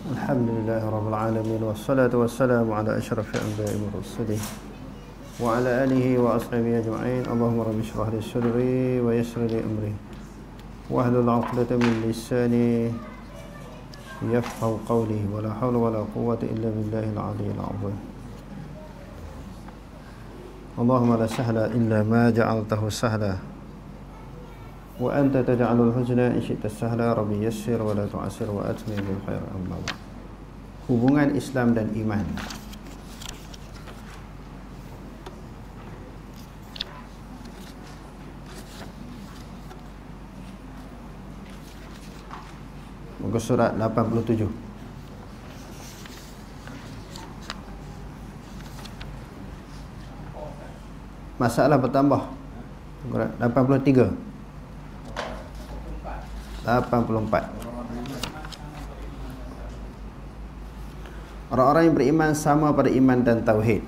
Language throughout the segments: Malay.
Alhamdulillah Rabbil Alamin. Wassalatu wassalamu ala ashrafil anbiya'i wal mursalin wa ala alihi wa ashabihi ajma'in. Allahumma rabbi shrah li sadri wa yassir li amri wahlul 'uqdatam min lisani yafqahu qawli. Wa la hawla wa la quwwata illa billahil 'aliyyil 'azim. Allahumma la sahla illa ma ja'altahu sahla wa anta taj'alul huzna in syi'ta sahla. Rabbi yassir wa la tu'assir wa atmim bil khair. Amma ba'd. Hubungan Islam dan iman. Muka surat 87. Masalah bertambah. 83. 84. Orang-orang yang beriman sama pada iman dan tauhid.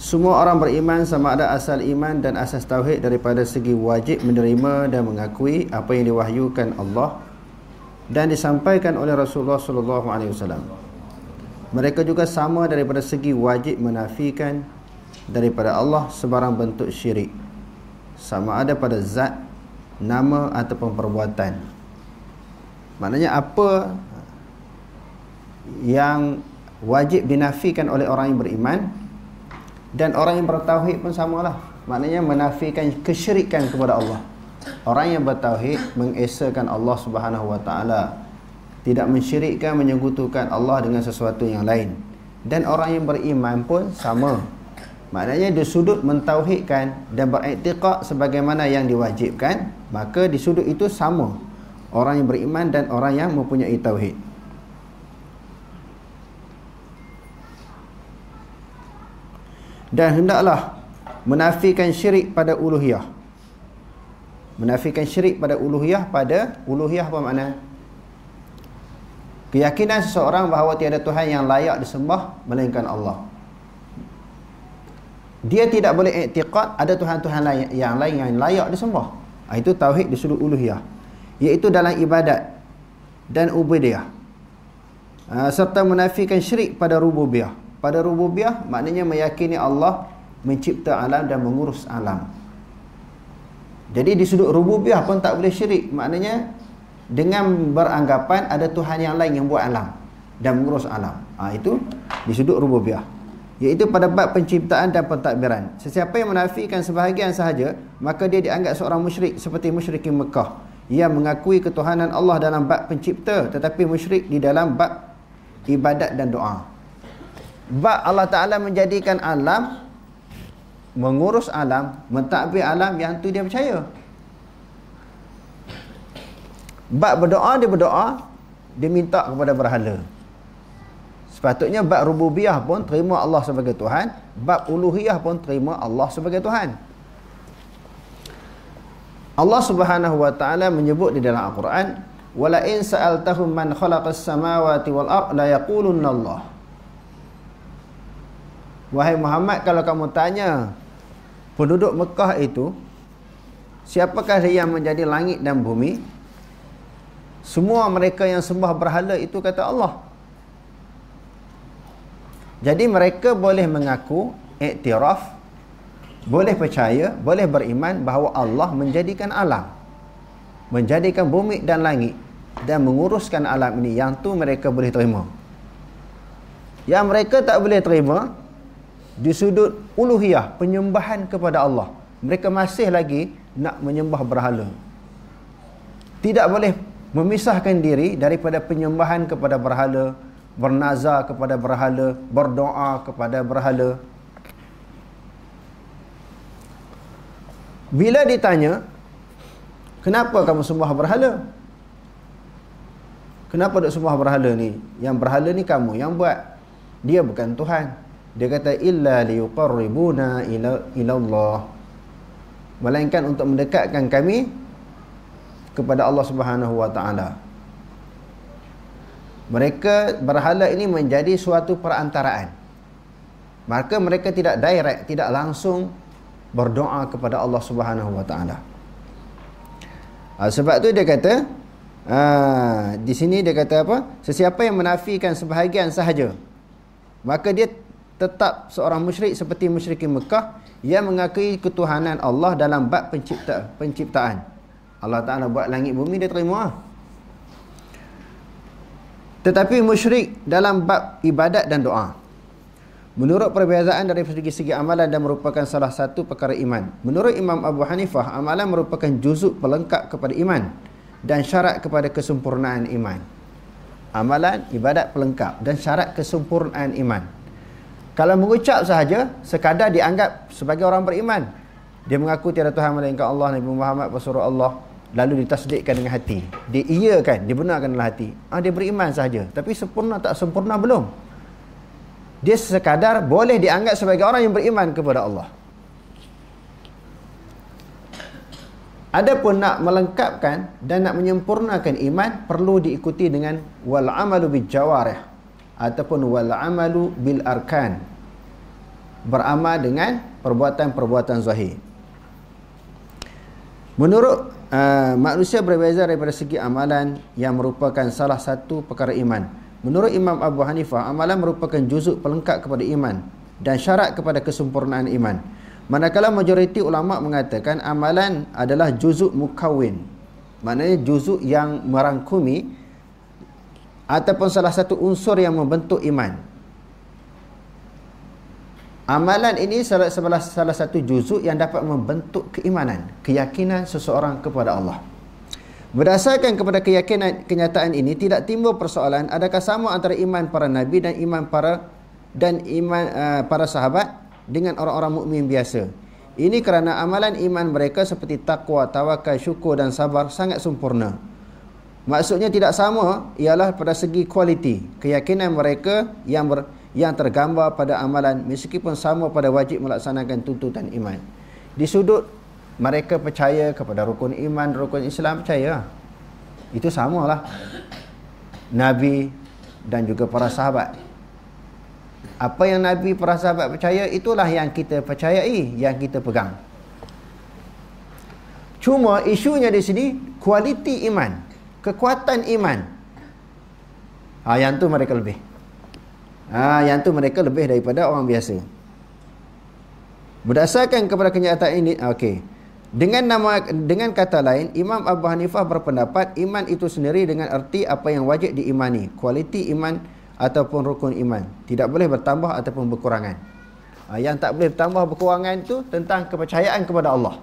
Semua orang beriman sama ada asal iman dan asas tauhid daripada segi wajib menerima dan mengakui apa yang diwahyukan Allah dan disampaikan oleh Rasulullah sallallahu alaihi wasallam. Mereka juga sama daripada segi wajib menafikan daripada Allah sebarang bentuk syirik, sama ada pada zat, nama ataupun perbuatan. Maknanya apa yang wajib dinafikan oleh orang yang beriman dan orang yang bertauhid pun samalah. Maknanya menafikan kesyirikan kepada Allah. Orang yang bertauhid mengesakan Allah Subhanahu wa taala, tidak mensyirikkan, menyekutukan Allah dengan sesuatu yang lain. Dan orang yang beriman pun sama. Maknanya di sudut mentauhidkan dan beriktikad sebagaimana yang diwajibkan, maka di sudut itu sama orang yang beriman dan orang yang mempunyai tauhid. Dan hendaklah menafikan syirik pada uluhiyah. Menafikan syirik pada uluhiyah. Pada uluhiyah apa makna? Keyakinan seseorang bahawa tiada Tuhan yang layak disembah melainkan Allah. Dia tidak boleh i'tiqad ada Tuhan-Tuhan yang lain yang layak disembah. Itu tauhid di sudut uluhiyah, iaitu dalam ibadat dan ubudiyah. Serta menafikan syirik pada rububiyah. Pada rububiyah maknanya meyakini Allah mencipta alam dan mengurus alam. Jadi di sudut rububiyah pun tak boleh syirik. Maknanya dengan beranggapan ada Tuhan yang lain yang buat alam dan mengurus alam. Itu di sudut rububiyah, iaitu pada bab penciptaan dan pentadbiran. Sesiapa yang menafikan sebahagian sahaja, maka dia dianggap seorang musyrik seperti musyrikin Mekah yang mengakui ketuhanan Allah dalam bab pencipta tetapi musyrik di dalam bab ibadat dan doa. Bab Allah Ta'ala menjadikan alam, mengurus alam, mentadbir alam, yang tu dia percaya. Bab berdoa, dia berdoa, dia minta kepada berhala. Sepatutnya bab rububiyah pun terima Allah sebagai Tuhan, bab uluhiyah pun terima Allah sebagai Tuhan. Allah Subhanahu wa taala menyebut di dalam Al-Quran, "Wala in sa'altahum man khalaqas samawati wal ard la yaqulunna Allah." Wahai Muhammad, kalau kamu tanya penduduk Mekah itu, siapakah yang menjadi langit dan bumi? Semua mereka yang sembah berhala itu kata Allah. Jadi mereka boleh mengaku, iktiraf, boleh percaya, boleh beriman bahawa Allah menjadikan alam, menjadikan bumi dan langit dan menguruskan alam ini. Yang tu mereka boleh terima. Yang mereka tak boleh terima di sudut uluhiyah, penyembahan kepada Allah. Mereka masih lagi nak menyembah berhala. Tidak boleh memisahkan diri daripada penyembahan kepada berhala, bernazar kepada berhala, berdoa kepada berhala. Bila ditanya, kenapa kamu sembah berhala? Kenapa duk sembah berhala ni? Yang berhala ni kamu yang buat. Dia bukan Tuhan. Dia kata, illa liyuqarribuna ila Allah. Melainkan untuk mendekatkan kami kepada Allah Subhanahu wa taala. Mereka berhala ini menjadi suatu perantaraan. Maka mereka tidak direct, tidak langsung berdoa kepada Allah Subhanahu wa taala. Sebab tu dia kata, Di sini dia kata apa? Sesiapa yang menafikan sebahagian sahaja, maka dia tetap seorang musyrik seperti musyrikin Mekah yang mengakui ketuhanan Allah dalam bab penciptaan. Allah Ta'ala buat langit bumi, dia terima. Tetapi musyrik dalam bab ibadat dan doa, menurut perbezaan dari segi amalan dan merupakan salah satu perkara iman. Menurut Imam Abu Hanifah, amalan merupakan juzuk pelengkap kepada iman dan syarat kepada kesempurnaan iman. Amalan, ibadat pelengkap dan syarat kesempurnaan iman. Kalau mengucap sahaja, sekadar dianggap sebagai orang beriman. Dia mengaku tiada Tuhan melainkan Allah, Nabi Muhammad pesuruh Allah, lalu ditasdikkan dengan hati. Dia iakan, dibenarkan dalam hati. Dia beriman sahaja. Tapi sempurna tak sempurna belum. Dia sekadar boleh dianggap sebagai orang yang beriman kepada Allah. Adapun nak melengkapkan dan nak menyempurnakan iman, perlu diikuti dengan wal amalu bil jawarih ataupun wal amalu bil arkan, beramal dengan perbuatan-perbuatan zahir. Menurut manusia berbeza daripada segi amalan yang merupakan salah satu perkara iman. Menurut Imam Abu Hanifah, amalan merupakan juzuk pelengkap kepada iman dan syarat kepada kesempurnaan iman. Manakala majoriti ulama mengatakan amalan adalah juzuk mukawin, maknanya juzuk yang merangkumi ataupun salah satu unsur yang membentuk iman. Amalan ini salah satu juzuk yang dapat membentuk keimanan, keyakinan seseorang kepada Allah. Berdasarkan kepada keyakinan kenyataan ini, tidak timbul persoalan adakah sama antara iman para nabi dan iman para sahabat dengan orang-orang mukmin biasa. Ini kerana amalan iman mereka seperti takwa, tawakal, syukur dan sabar sangat sempurna. Maksudnya tidak sama ialah pada segi kualiti keyakinan mereka yang tergambar pada amalan, meskipun sama pada wajib melaksanakan tuntutan iman. Di sudut mereka percaya kepada rukun iman, rukun Islam, percaya. Itu samalah Nabi dan juga para sahabat. Apa yang Nabi, para sahabat percaya, itulah yang kita percayai, yang kita pegang. Cuma isunya di sini kualiti iman, kekuatan iman. Yang tu mereka lebih. Yang tu mereka lebih daripada orang biasa. Berdasarkan kepada kenyataan ini, dengan kata lain, Imam Abu Hanifah berpendapat iman itu sendiri dengan erti apa yang wajib diimani, kualiti iman ataupun rukun iman, tidak boleh bertambah ataupun berkurangan. Yang tak boleh bertambah berkurangan itu tentang kepercayaan kepada Allah.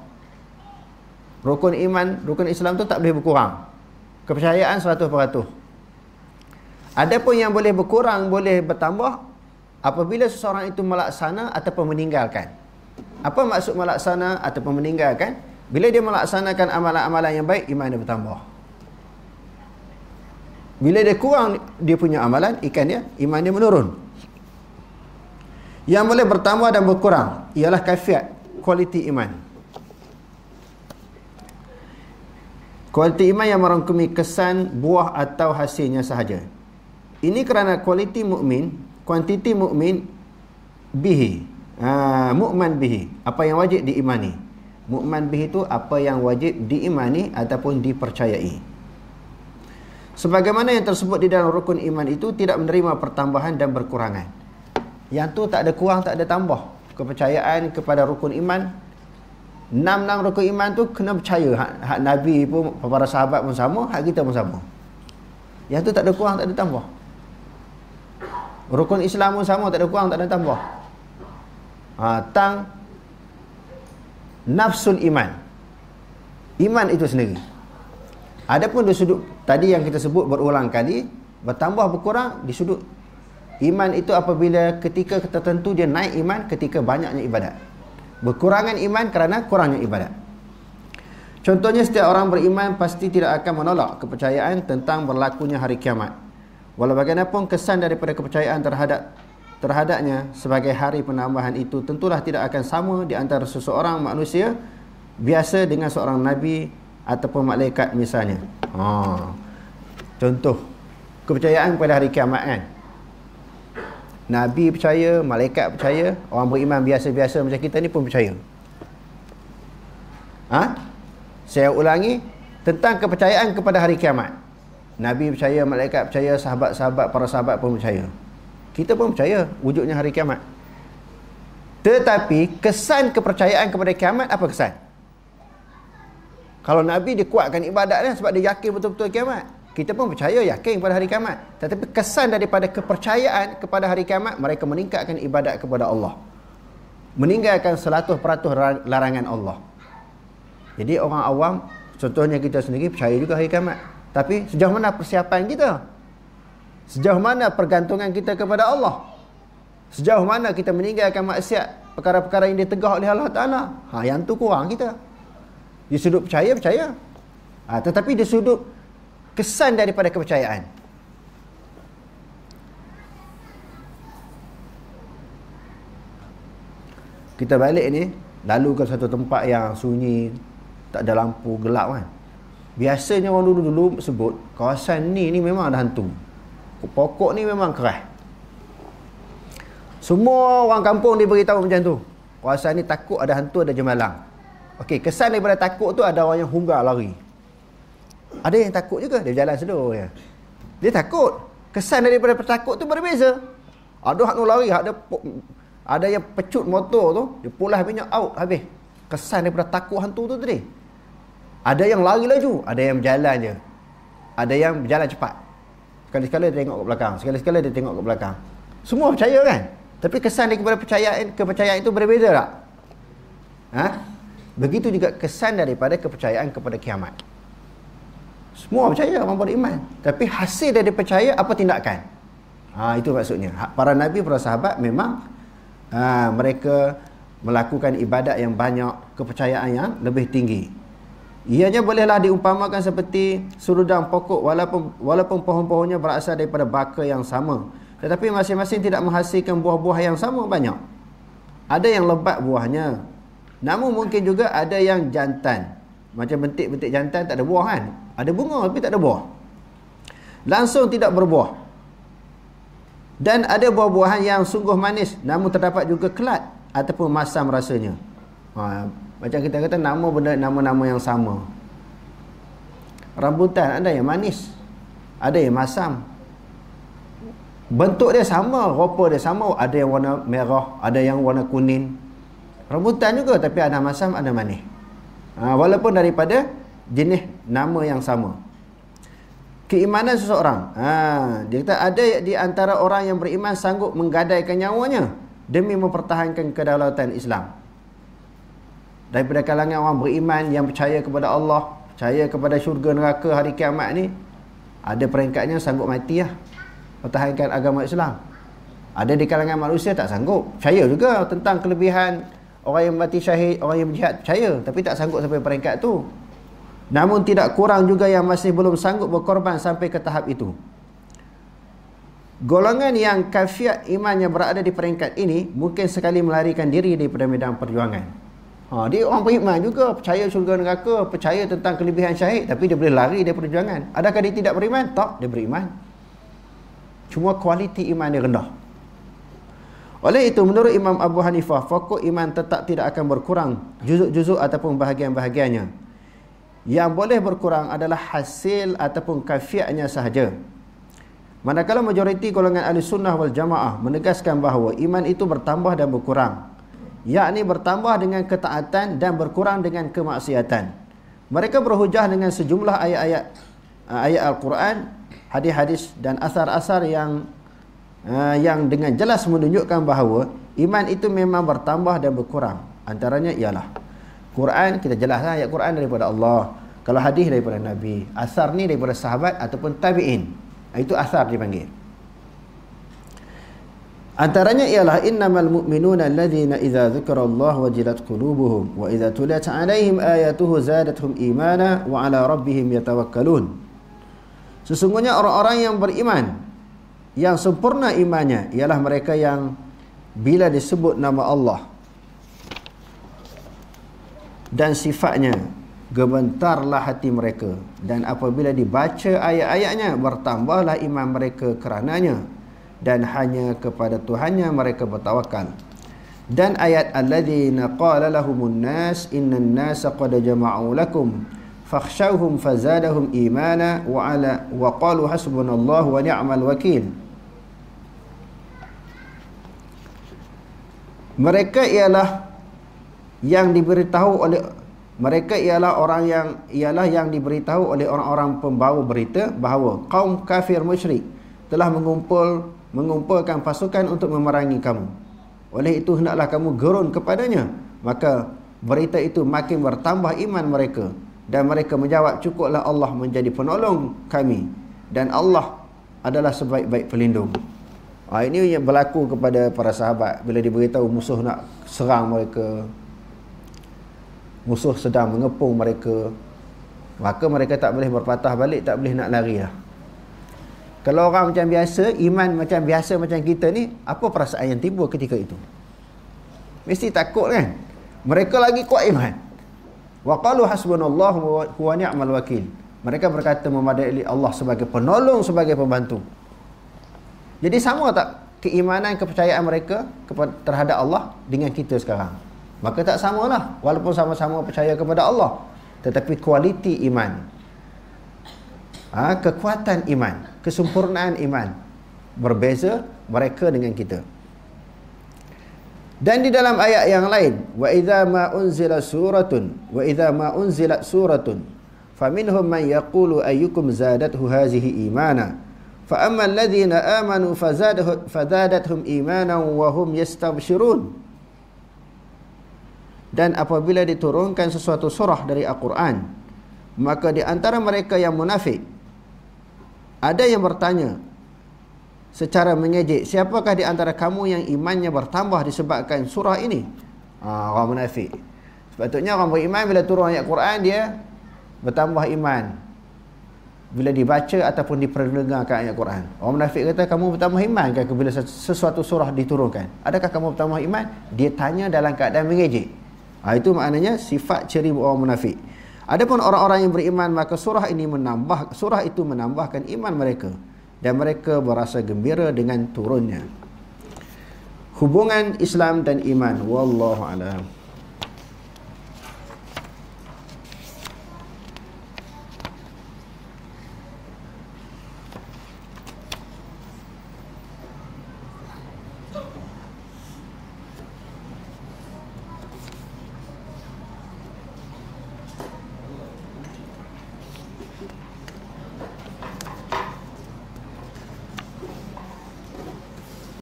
Rukun iman, rukun Islam tu tak boleh berkurang. Kepercayaan 100%. Adapun yang boleh berkurang, boleh bertambah apabila seseorang itu melaksana ataupun meninggalkan. Apa maksud melaksana ataupun meninggalkan? Bila dia melaksanakan amalan-amalan yang baik, iman dia bertambah. Bila dia kurang dia punya amalan, iman dia menurun. Yang boleh bertambah dan berkurang ialah kaifiat, kualiti iman. Kualiti iman yang merangkumi kesan, buah atau hasilnya sahaja. Ini kerana kualiti mukmin, kuantiti mukmin bihi, mu'man bihi, apa yang wajib diimani. Mu'man bihi itu apa yang wajib diimani ataupun dipercayai. Sebagaimana yang tersebut di dalam rukun iman itu tidak menerima pertambahan dan berkurangan. Yang tu tak ada kurang, tak ada tambah. Kepercayaan kepada rukun iman, 6 rukun iman tu kena percaya. Hak Nabi pun, para sahabat pun sama, hak kita pun sama. Yang tu tak ada kurang, tak ada tambah. Rukun Islam pun sama, tak ada kurang, tak ada tambah. Tang nafsul iman, iman itu sendiri. Adapun di sudut tadi yang kita sebut berulang kali, bertambah berkurang di sudut iman itu apabila ketika tertentu dia naik iman ketika banyaknya ibadat. Berkurangan iman kerana kurangnya ibadat. Contohnya, setiap orang beriman pasti tidak akan menolak kepercayaan tentang berlakunya hari kiamat. Walau bagaimanapun kesan daripada kepercayaan terhadapnya sebagai hari penambahan itu tentulah tidak akan sama di antara seseorang manusia biasa dengan seorang nabi ataupun malaikat misalnya. Contoh kepercayaan pada hari kiamat kan. Nabi percaya, malaikat percaya, orang beriman biasa-biasa macam kita ni pun percaya. Saya ulangi, tentang kepercayaan kepada hari kiamat. Nabi percaya, malaikat percaya, sahabat-sahabat, para sahabat pun percaya. Kita pun percaya wujudnya hari kiamat. Tetapi kesan kepercayaan kepada kiamat apa kesan? Kalau Nabi dia kuatkan ibadatnya sebab dia yakin betul-betul kiamat. Kita pun percaya, yakin pada hari kiamat. Tetapi kesan daripada kepercayaan kepada hari kiamat, mereka meningkatkan ibadat kepada Allah, meninggalkan 100% larangan Allah. Jadi orang awam, contohnya kita sendiri percaya juga hari kiamat. Tapi sejauh mana persiapan kita? Sejauh mana pergantungan kita kepada Allah? Sejauh mana kita meninggalkan maksiat, perkara-perkara yang ditegah oleh Allah Ta'ala? Yang tu kurang kita. Di sudut percaya. Tetapi di sudut kesan daripada kepercayaan. Kita balik ni, lalu ke satu tempat yang sunyi, tak ada lampu, gelap kan. Biasanya orang dulu sebut, kawasan ni memang ada hantu. Pokok ni memang keras. Semua orang kampung diberitahu macam tu. Kawasan ni takut ada hantu, ada jemalang. Okey, kesan daripada takut tu ada orang yang hunggar lari. Ada yang takut juga, dia jalan slow je. Dia takut. Kesan daripada takut tu berbeza. Ada hak nak lari, ada yang pecut motor tu, dia pulas minyak out habis. Kesan daripada takut hantu tu tadi. Ada yang lari laju, ada yang berjalan je. Ada yang berjalan cepat. Sekali-sekala dia tengok ke belakang, sekali-sekala dia tengok ke belakang. Semua percaya kan? Tapi kesan daripada kepercayaan itu berbeza tak? Begitu juga kesan daripada kepercayaan kepada kiamat. Semua percaya, orang beriman. Tapi hasil dari percaya apa tindakan? Itu maksudnya. Para Nabi, para sahabat memang mereka melakukan ibadat yang banyak, kepercayaan yang lebih tinggi. Ianya bolehlah diumpamakan seperti surudang pokok, walaupun pohon-pohonnya berasal daripada baka yang sama, tetapi masing-masing tidak menghasilkan buah-buah yang sama banyak. Ada yang lebat buahnya, namun mungkin juga ada yang jantan. Macam bentik-bentik jantan tak ada buah kan? Ada bunga tapi tak ada buah. Langsung tidak berbuah. Dan ada buah-buahan yang sungguh manis, namun terdapat juga kelat ataupun masam rasanya. Macam kita kata nama-nama yang sama. Rambutan ada yang manis, ada yang masam. Bentuk dia sama, rupa dia sama, ada yang warna merah, ada yang warna kuning. Rambutan juga tapi ada masam, ada manis. Walaupun daripada jenis nama yang sama. Keimanan seseorang, dia kata ada di antara orang yang beriman sanggup menggadaikan nyawanya demi mempertahankan kedaulatan Islam. Daripada kalangan orang beriman yang percaya kepada Allah, percaya kepada syurga neraka hari kiamat ni, ada peringkatnya sanggup mati lah, pertahankan agama Islam. Ada di kalangan manusia tak sanggup, percaya juga tentang kelebihan orang yang mati syahid, orang yang berjihad, percaya, tapi tak sanggup sampai peringkat tu. Namun tidak kurang juga yang masih belum sanggup berkorban sampai ke tahap itu. Golongan yang kafiat imannya berada di peringkat ini mungkin sekali melarikan diri daripada medan perjuangan. Dia orang beriman juga, percaya syurga neraka, percaya tentang kelebihan syahid, tapi dia boleh lari dari perjuangan. Adakah dia tidak beriman? Tak, dia beriman. Cuma kualiti iman dia rendah. Oleh itu, menurut Imam Abu Hanifah, pokok iman tetap tidak akan berkurang, juzuk-juzuk ataupun bahagian-bahagiannya. Yang boleh berkurang adalah hasil ataupun kafiatnya sahaja. Manakala majoriti golongan ahli sunnah wal jamaah menegaskan bahawa iman itu bertambah dan berkurang, yakni bertambah dengan ketaatan dan berkurang dengan kemaksiatan. Mereka berhujah dengan sejumlah ayat Al-Quran, hadis-hadis dan asar-asar yang dengan jelas menunjukkan bahawa iman itu memang bertambah dan berkurang. Antaranya ialah Quran, kita jelaslah ayat Quran daripada Allah. Kalau hadis daripada Nabi, asar ni daripada sahabat ataupun tabi'in, itu asar dipanggil. Antaranya ialah innamal mu'minuna alladzina idza dzukirallahu wajilat qulubuhum wa idza tuliyat 'alaihim ayatuhu zadatuhum imana wa 'ala rabbihim yatawakkalun. Sesungguhnya orang-orang yang beriman yang sempurna imannya ialah mereka yang bila disebut nama Allah dan sifatnya, gemetarlah hati mereka, dan apabila dibaca ayat-ayatnya, bertambahlah iman mereka kerananya, dan hanya kepada Tuhannya mereka bertawakal. Dan ayat alladzina qala lahumun nas innan nasa qad jama'u lakum fakhshawhum fazadahum imana wa qalu hasbunallahu wa ni'mal wakil. Mereka ialah yang diberitahu oleh yang diberitahu oleh orang-orang pembawa berita bahawa kaum kafir musyrik telah mengumpulkan pasukan untuk memerangi kamu. Oleh itu hendaklah kamu gerun kepadanya. Maka berita itu makin bertambah iman mereka, dan mereka menjawab, cukuplah Allah menjadi penolong kami, dan Allah adalah sebaik-baik pelindung. Ini yang berlaku kepada para sahabat bila diberitahu musuh nak serang mereka, musuh sedang mengepung mereka, maka mereka tak boleh berpatah balik, tak boleh nak lari lah. Kalau orang macam biasa, iman macam biasa macam kita ni, apa perasaan yang timbul ketika itu? Mesti takut kan? Mereka lagi kuat iman. Wa qalu hasbunallahu wa ni'mal wakil. Mereka berkata memadai Allah sebagai penolong, sebagai pembantu. Jadi sama tak keimanan, kepercayaan mereka terhadap Allah dengan kita sekarang? Maka tak samalah. Walaupun sama-sama percaya kepada Allah, tetapi kualiti iman, kekuatan iman, kesempurnaan iman berbeza mereka dengan kita. Dan di dalam ayat yang lain, wa idza ma unzilat suratun faminhum man yaqulu ayyukum zadathu hazihi imana fa ammal ladzina amanu fazadathum imanan wa hum yastabshirun. Dan apabila diturunkan sesuatu surah dari Al-Quran, maka di antara mereka yang munafik ada yang bertanya secara mengejek, siapakah di antara kamu yang imannya bertambah disebabkan surah ini? Orang munafik. Sepatutnya orang beriman bila turun ayat Quran dia bertambah iman bila dibaca ataupun diperdengarkan ayat Quran. Orang munafik kata, kamu bertambah iman ke bila sesuatu surah diturunkan? Adakah kamu bertambah iman? Dia tanya dalam keadaan mengejek. Itu maknanya sifat ciri orang munafik. Adapun orang-orang yang beriman, maka surah itu menambahkan iman mereka, dan mereka berasa gembira dengan turunnya. Hubungan Islam dan iman, wallahu a'lam.